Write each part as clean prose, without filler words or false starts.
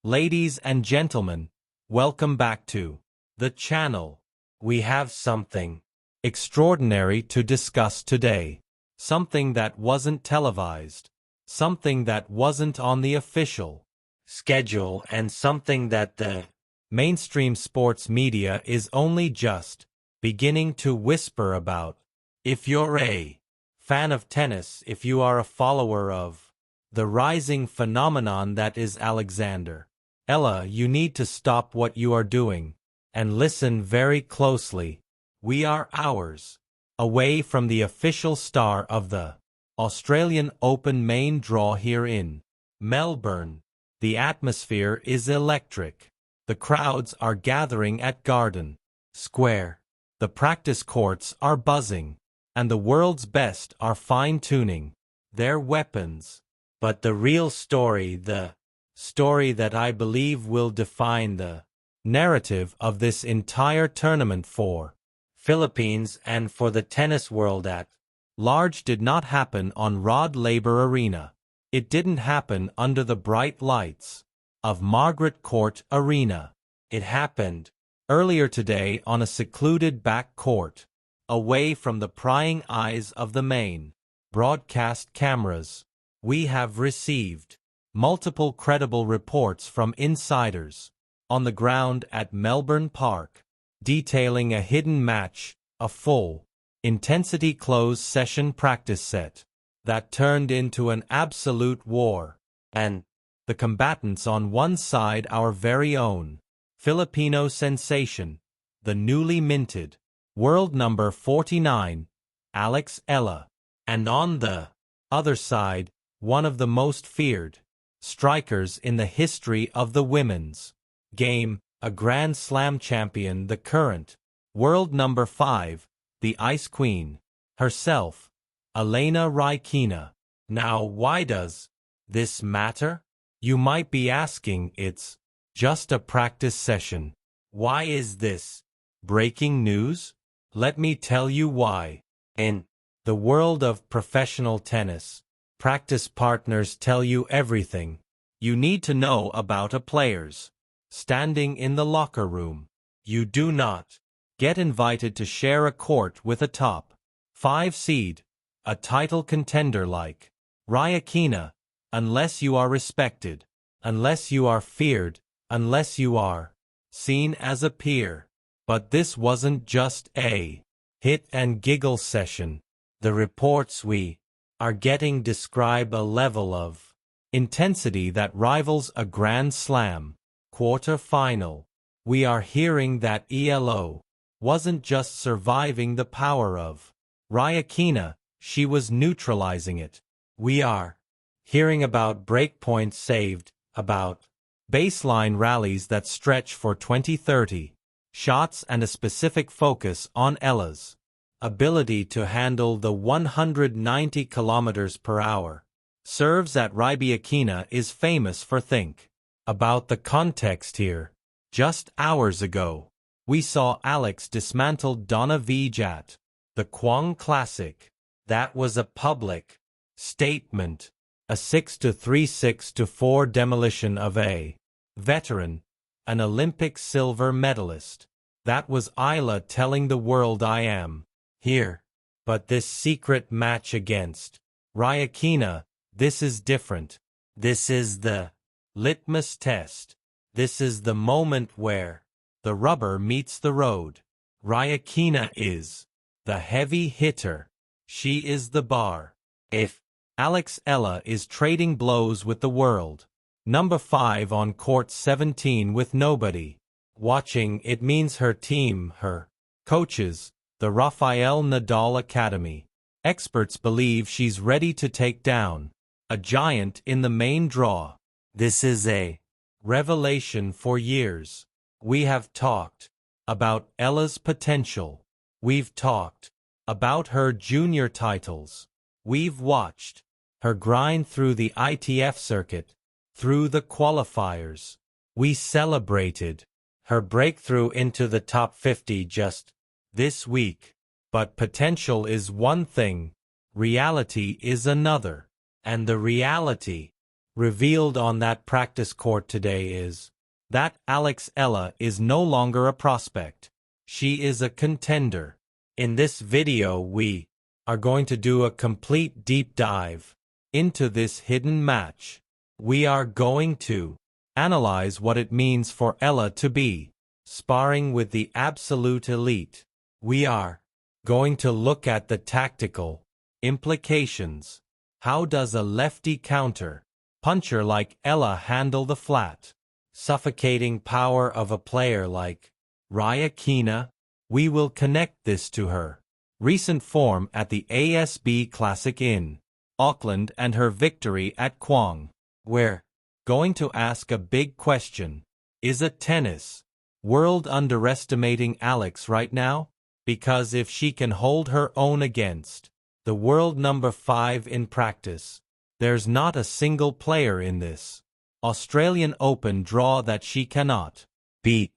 Ladies and gentlemen, welcome back to the channel. We have something extraordinary to discuss today. Something that wasn't televised. Something that wasn't on the official schedule, and something that the mainstream sports media is only just beginning to whisper about. If you're a fan of tennis, if you are a follower of the rising phenomenon that is Alexander Eala, you need to stop what you are doing and listen very closely. We are hours away from the official start of the Australian Open main draw here in Melbourne. The atmosphere is electric. The crowds are gathering at Garden Square. The practice courts are buzzing, and the world's best are fine-tuning their weapons. But the real story, the story that I believe will define the narrative of this entire tournament for Philippines and for the tennis world at large, did not happen on Rod Laver Arena. It didn't happen under the bright lights of Margaret Court Arena. It happened earlier today on a secluded back court, away from the prying eyes of the main broadcast cameras. We have received multiple credible reports from insiders on the ground at Melbourne Park, detailing a hidden match, a full-intensity closed-session practice set that turned into an absolute war, and the combatants on one side, our very own Filipino sensation, the newly minted world number 49, Alex Eala, and on the other side, one of the most feared strikers in the history of the women's game, a Grand Slam champion, the current world number 5, the Ice Queen herself, Elena Rybakina. Now, why does this matter? You might be asking. It's just a practice session. Why is this breaking news? Let me tell you why. In the world of professional tennis, practice partners tell you everything you need to know about a player's standing in the locker room. You do not get invited to share a court with a top 5 seed, a title contender like Rybakina, unless you are respected, unless you are feared, unless you are seen as a peer. But this wasn't just a hit and giggle session. The reports we are getting describe a level of intensity that rivals a Grand Slam quarter-final. We are hearing that Eala wasn't just surviving the power of Rybakina, she was neutralizing it. We are hearing about breakpoints saved, about baseline rallies that stretch for 20-30 shots, and a specific focus on Eala's ability to handle the 190 km per hour serves at Rybakina is famous for. Think about the context here. Just hours ago, we saw Alex dismantle Donna Vijat, the Kwang Classic. That was a public statement, a 6-3, 6-4 demolition of a veteran, an Olympic silver medalist. That was Eala telling the world, I am here. But this secret match against Rybakina, this is different. This is the litmus test. This is the moment where the rubber meets the road. Rybakina is the heavy hitter. She is the bar. If Alex Eala is trading blows with the world number 5 on court 17 with nobody watching, it means her team, her coaches, the Rafael Nadal Academy experts believe she's ready to take down a giant in the main draw. This is a revelation. For years, we have talked about Eala's potential. We've talked about her junior titles. We've watched her grind through the ITF circuit, through the qualifiers. We celebrated her breakthrough into the top 50 just this week. But potential is one thing, reality is another. And the reality revealed on that practice court today is that Alex Eala is no longer a prospect. She is a contender. In this video we are going to do a complete deep dive into this hidden match. We are going to analyze what it means for Eala to be sparring with the absolute elite. We are going to look at the tactical implications. How does a lefty counter puncher like Eala handle the flat, suffocating power of a player like Ryaikina? We will connect this to her recent form at the ASB Classic in Auckland and her victory at Kwang. We're going to ask a big question. Is a tennis world underestimating Alex right now? Because if she can hold her own against the world number 5 in practice, there's not a single player in this Australian Open draw that she cannot beat.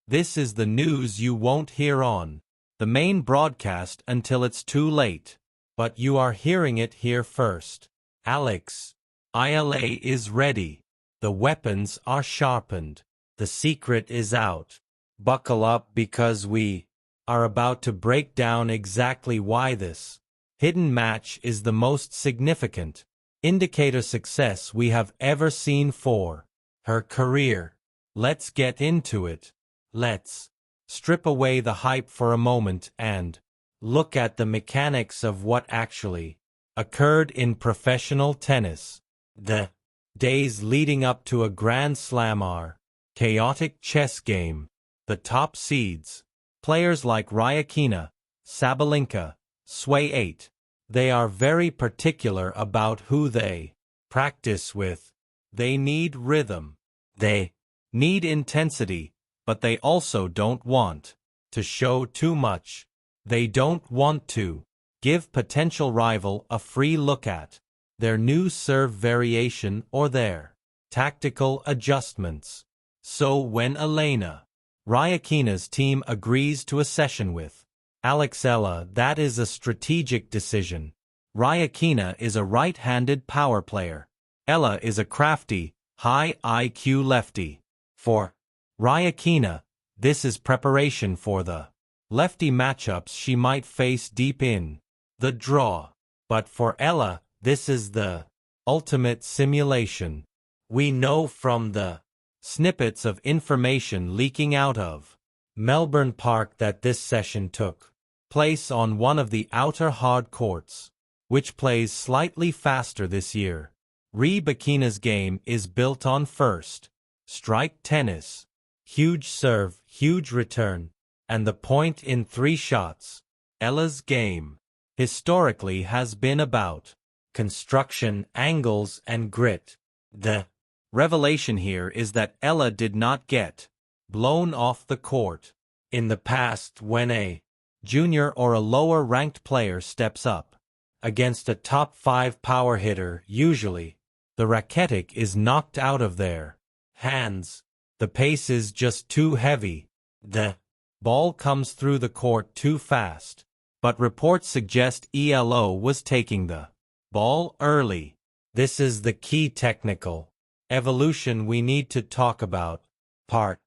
This is the news you won't hear on the main broadcast until it's too late, but you are hearing it here first. Alex Eala is ready. The weapons are sharpened. The secret is out. Buckle up because we are about to break down exactly why this hidden match is the most significant indicator success we have ever seen for her career. Let's get into it. Let's strip away the hype for a moment and look at the mechanics of what actually occurred in professional tennis. The days leading up to a Grand Slam are chaotic chess game. The top seeds, players like Ryaikina, Sabalenka, Sway 8, they are very particular about who they practice with. They need rhythm. They need intensity, but they also don't want to show too much. They don't want to give potential rival a free look at their new serve variation or their tactical adjustments. So when Elena Ryaikina's team agrees to a session with Alex Eala, that is a strategic decision. Ryaikina is a right-handed power player. Eala is a crafty, high IQ lefty. For Ryaikina, this is preparation for the lefty matchups she might face deep in the draw. But for Eala, this is the ultimate simulation. We know from the snippets of information leaking out of Melbourne Park that this session took place on one of the outer hard courts, which plays slightly faster this year. Ryaikina's game is built on first strike tennis, huge serve, huge return, and the point in 3 shots. Eala's game historically has been about construction, angles, and grit. The revelation here is that Eala did not get blown off the court. In the past, when a junior or a lower-ranked player steps up against a top 5 power hitter, usually the racket is knocked out of their hands. The pace is just too heavy. The ball comes through the court too fast. But reports suggest Eala was taking the ball early. This is the key technical evolution we need to talk about. Part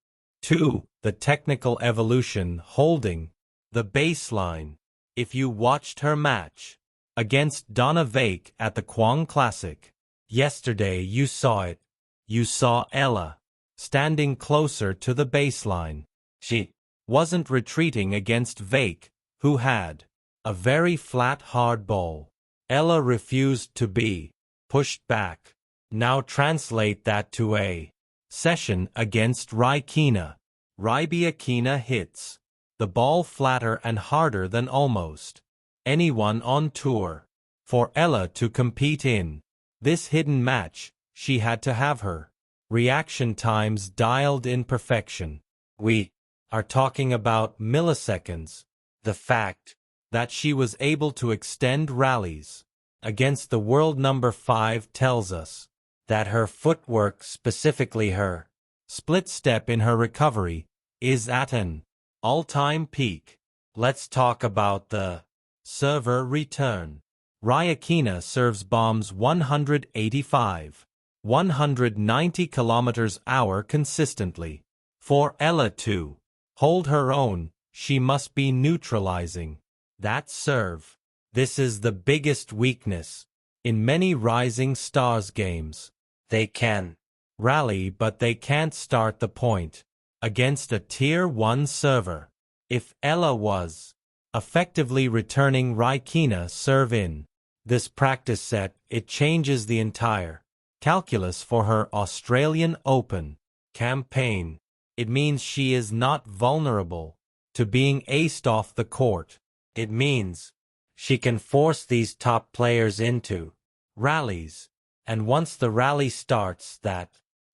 2. The technical evolution, holding the baseline. If you watched her match against Donna Vake at the Kwang Classic yesterday, you saw it. You saw Eala standing closer to the baseline. She wasn't retreating against Vake, who had a very flat hard ball. Eala refused to be pushed back. Now translate that to a session against Ryaikina. Ryaikina hits the ball flatter and harder than almost anyone on tour. For Eala to compete in this hidden match, she had to have her reaction times dialed in perfection. We are talking about milliseconds. The fact that she was able to extend rallies against the world number 5 tells us that her footwork, specifically her split step in her recovery, is at an all-time peak. Let's talk about the server return. Ryaikina serves bombs 185 190 km/h consistently. For Ella to hold her own, she must be neutralizing that serve. This is the biggest weakness. In many rising stars games, they can rally but they can't start the point against a Tier 1 server. If Ella was effectively returning Raikkonen serve in this practice set, it changes the entire calculus for her Australian Open campaign. It means she is not vulnerable to being aced off the court. It means she can force these top players into rallies, and once the rally starts, that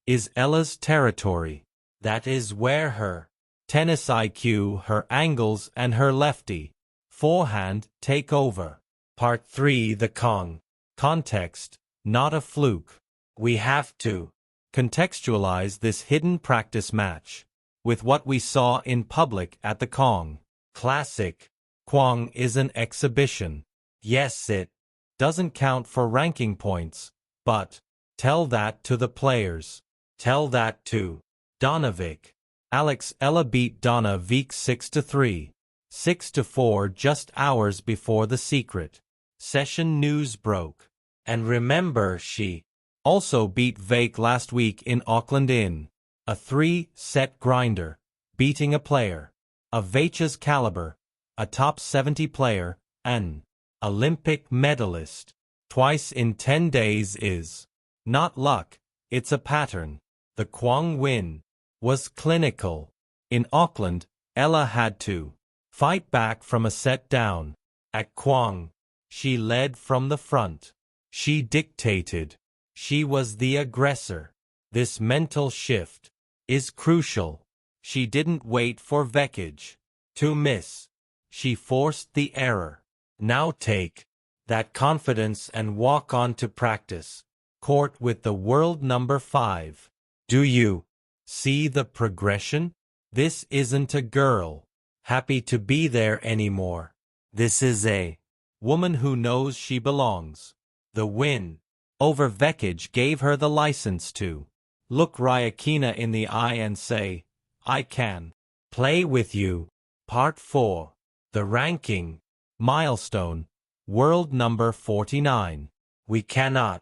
is Ella's territory. That is where her tennis IQ, her angles, and her lefty forehand take over. Part 3: The Kong. Context, not a fluke. We have to contextualize this hidden practice match with what we saw in public at the Kong Classic. Kwong is an exhibition. Yes, it doesn't count for ranking points, but tell that to the players. Tell that to Donovic. Alex Eala beat Donovic 6-3, 6-4 just hours before the secret session news broke. And remember, she also beat Vake last week in Auckland in a 3-set grinder, beating a player of Vake's caliber, a top 70 player, an Olympic medalist. Twice in 10 days is not luck, it's a pattern. The Kwong win was clinical. In Auckland, Ella had to fight back from a set down. At Kwong, she led from the front. She dictated. She was the aggressor. This mental shift is crucial. She didn't wait for Vekage to miss. She forced the error. Now take that confidence and walk on to practice court with the world number 5. Do you see the progression? This isn't a girl happy to be there anymore. This is a woman who knows she belongs. The win over Vekage gave her the license to look Raikkonen in the eye and say, I can play with you. Part 4. The ranking milestone, world number 49. We cannot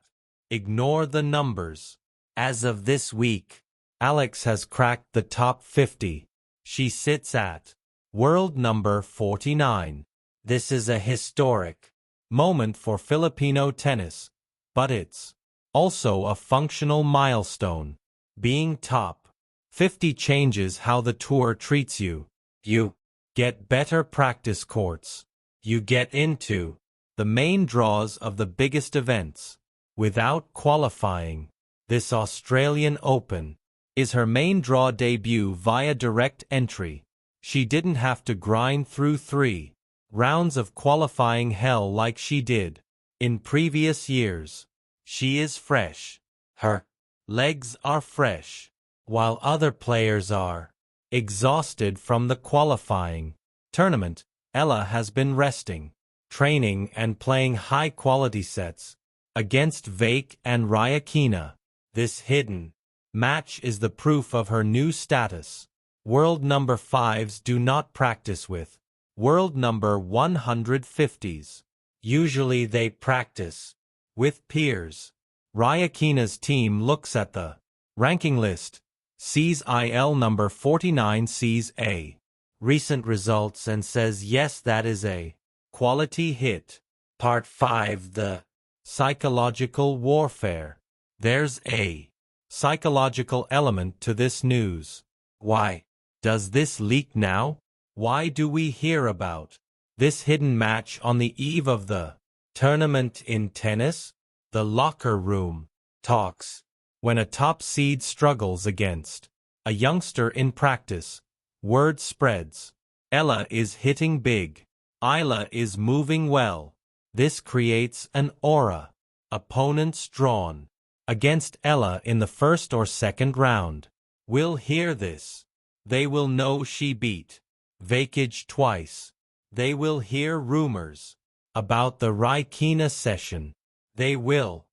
ignore the numbers. As of this week, Alex has cracked the top 50. She sits at world number 49. This is a historic moment for Filipino tennis, but it's also a functional milestone. Being top 50 changes how the tour treats you. You get better practice courts. You get into the main draws of the biggest events without qualifying. This Australian Open is her main draw debut via direct entry. She didn't have to grind through 3 rounds of qualifying hell like she did in previous years. She is fresh. Her legs are fresh, while other players are exhausted from the qualifying tournament. Ella has been resting, training and playing high-quality sets against Vake and Raikkonen. This hidden match is the proof of her new status. World number 5s do not practice with world number 150s. Usually they practice with peers. Raikkonen's team looks at the ranking list, sees IL number 49, sees a recent results and says yes, that is a quality hit. Part 5. The psychological warfare. There's a psychological element to this news. Why does this leak now? Why do we hear about this hidden match on the eve of the tournament in tennis? The locker room talks. When a top seed struggles against a youngster in practice, word spreads. Ella is hitting big. Eala is moving well. This creates an aura. Opponents drawn against Ella in the first or second round will hear this. They will know she beat Vekage twice. They will hear rumors about the Raikkonen session. They will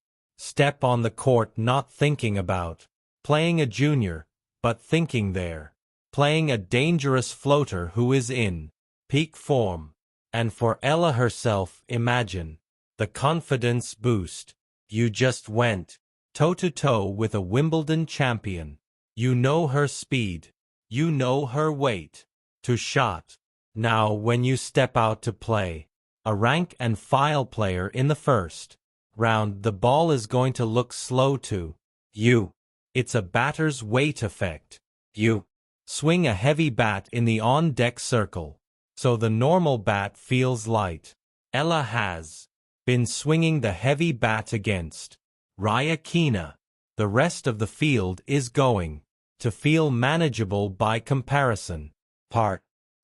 Step on the court not thinking about playing a junior, but thinking there. Playing a dangerous floater who is in peak form. And for Ella herself, imagine the confidence boost. You just went toe-to-toe with a Wimbledon champion. You know her speed. You know her weight to shot. Now when you step out to play a rank and file player in the first round, the ball is going to look slow to you. It's a batter's weight effect. You swing a heavy bat in the on-deck circle, so the normal bat feels light. Ella has been swinging the heavy bat against Ryakeena. The rest of the field is going to feel manageable by comparison. Part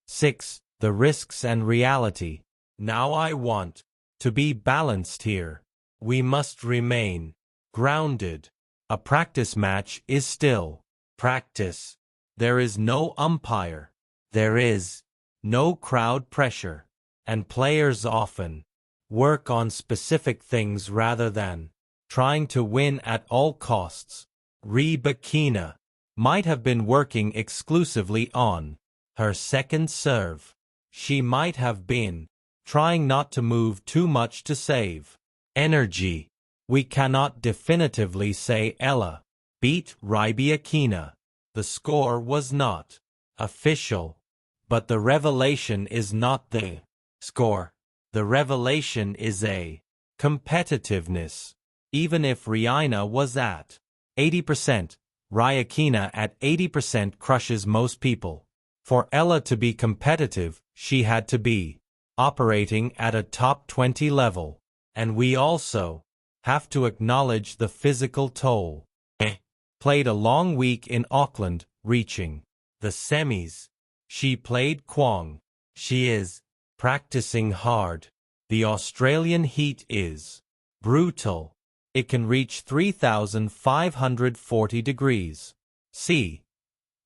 6. The risks and reality. Now I want to be balanced here. We must remain grounded. A practice match is still practice. There is no umpire. There is no crowd pressure. And players often work on specific things rather than trying to win at all costs. Ryakeena might have been working exclusively on her second serve. She might have been trying not to move too much to save energy. We cannot definitively say Ella beat Ryakeena. The score was not official, but the revelation is not the score. The revelation is a competitiveness. Even if Ryakeena was at 80%, Ryakeena at 80% crushes most people. For Ella to be competitive, she had to be operating at a top 20 level. And we also have to acknowledge the physical toll. Played a long week in Auckland, reaching the semis. She played Kwong. She is practicing hard. The Australian heat is brutal. It can reach 3,540 degrees C.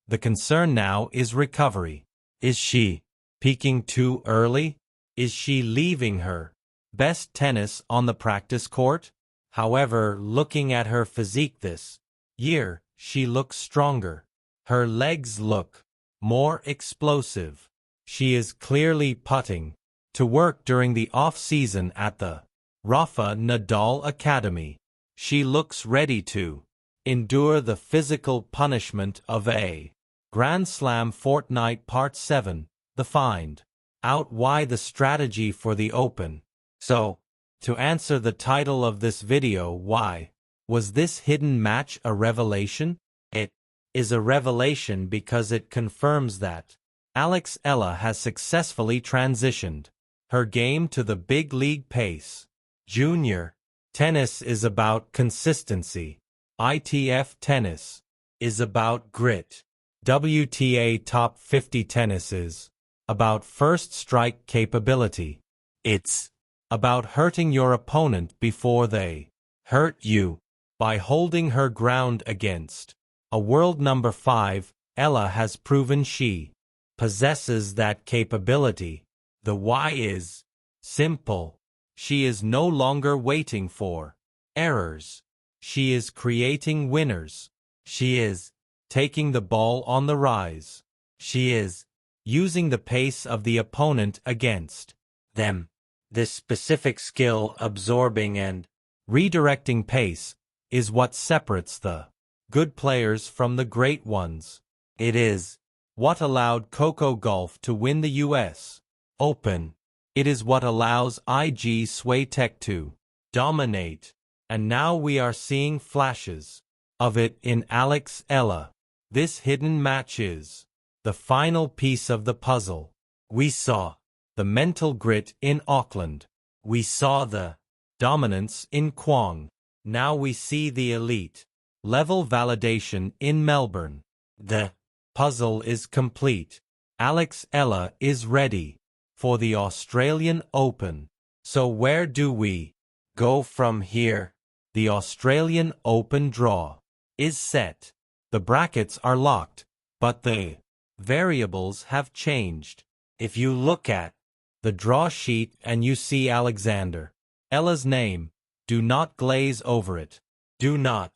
The concern now is recovery. Is she peaking too early? Is she leaving her best tennis on the practice court? However, looking at her physique this year, she looks stronger. Her legs look more explosive. She is clearly putting to work during the off-season at the Rafa Nadal Academy. She looks ready to endure the physical punishment of a Grand Slam fortnight. Part 7. The find out why the strategy for the Open. So, to answer the title of this video, why was this hidden match a revelation? It is a revelation because it confirms that Alex Eala has successfully transitioned her game to the big league pace. Junior tennis is about consistency. ITF tennis is about grit. WTA Top 50 tennis is about first strike capability. It's about hurting your opponent before they hurt you. By holding her ground against a world number 5, Ella has proven she possesses that capability. The why is simple. She is no longer waiting for errors. She is creating winners. She is taking the ball on the rise. She is using the pace of the opponent against them. This specific skill, absorbing and redirecting pace, is what separates the good players from the great ones. It is what allowed Coco Gauff to win the US Open. It is what allows IG Swiatek to dominate. And now we are seeing flashes of it in Alex Eala. This hidden match is the final piece of the puzzle. We saw the mental grit in Auckland. We saw the dominance in Kwong. Now we see the elite level validation in Melbourne. The puzzle is complete. Alex Eala is ready for the Australian Open. So where do we go from here? The Australian Open draw is set. The brackets are locked, but the variables have changed. If you look at the draw sheet and you see Alexander Eala's name, do not glaze over it. Do not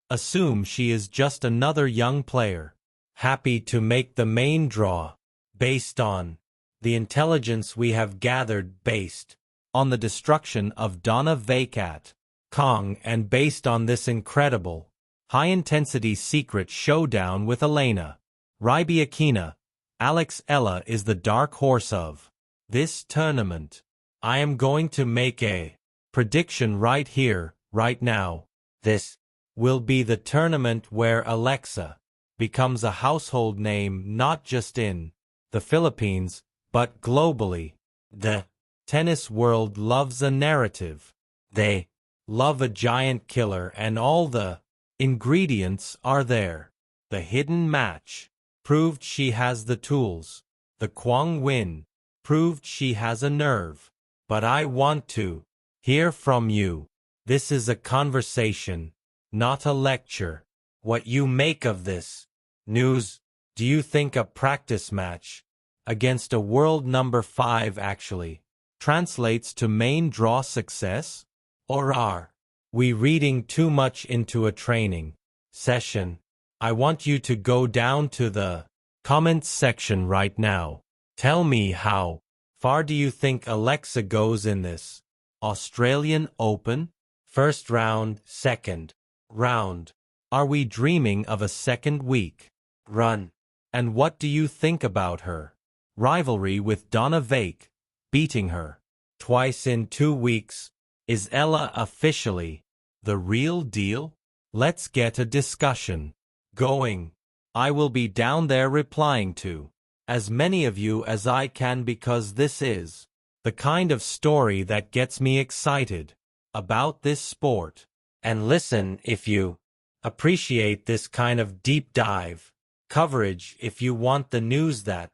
assume she is just another young player, happy to make the main draw, based on the intelligence we have gathered, based on the destruction of Donna Vacat Kong, and based on this incredible, high-intensity secret showdown with Elena Rybakina. Alex Eala is the dark horse of this tournament. I am going to make a prediction right here, right now. This will be the tournament where Alexa becomes a household name not just in the Philippines, but globally. The tennis world loves a narrative. They love a giant killer, and all the ingredients are there. The hidden match proved she has the tools. The Kwang win proved she has a nerve. But I want to hear from you. This is a conversation, not a lecture. What you make of this news? Do you think a practice match against a world number 5 actually translates to main draw success? Or are we reading too much into a training session? I want you to go down to the comments section right now. Tell me, how far do you think Alexa goes in this Australian Open? First round, second round. Are we dreaming of a second week run? And what do you think about her rivalry with Donna Vac, beating her twice in 2 weeks? Is Ella officially the real deal? Let's get a discussion going. I will be down there replying to as many of you as I can, because this is the kind of story that gets me excited about this sport. And listen, if you appreciate this kind of deep dive coverage, if you want the news that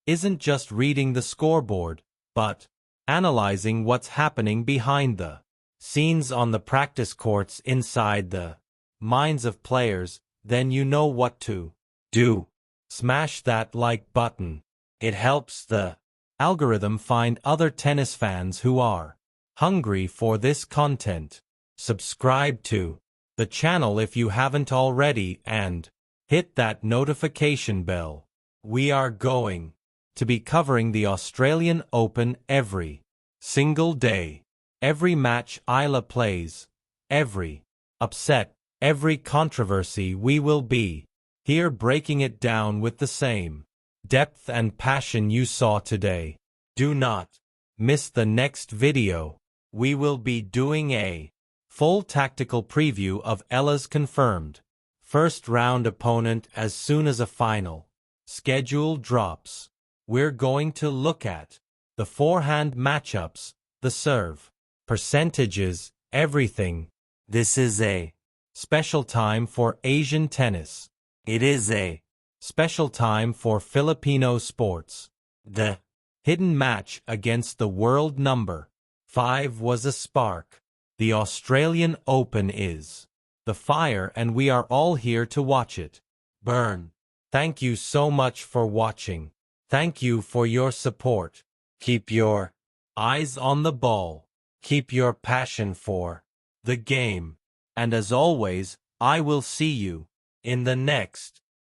isn't just reading the scoreboard, but analyzing what's happening behind the scenes on the practice courts, inside the minds of players, then you know what to do. Smash that like button. It helps the algorithm find other tennis fans who are hungry for this content. Subscribe to the channel if you haven't already, and hit that notification bell. We are going to be covering the Australian Open every single day. Every match Eala plays, every upset, every controversy, we will be here breaking it down with the same depth and passion you saw today. Do not miss the next video. We will be doing a full tactical preview of Ella's confirmed first round opponent as soon as a final schedule drops. We're going to look at the forehand matchups, the serve percentages, everything. This is a special time for Asian tennis. It is a special time for Filipino sports. The hidden match against the world number 5 was a spark. The Australian Open is the fire, and we are all here to watch it burn. Thank you so much for watching. Thank you for your support. Keep your eyes on the ball. Keep your passion for the game. And as always, I will see you in the next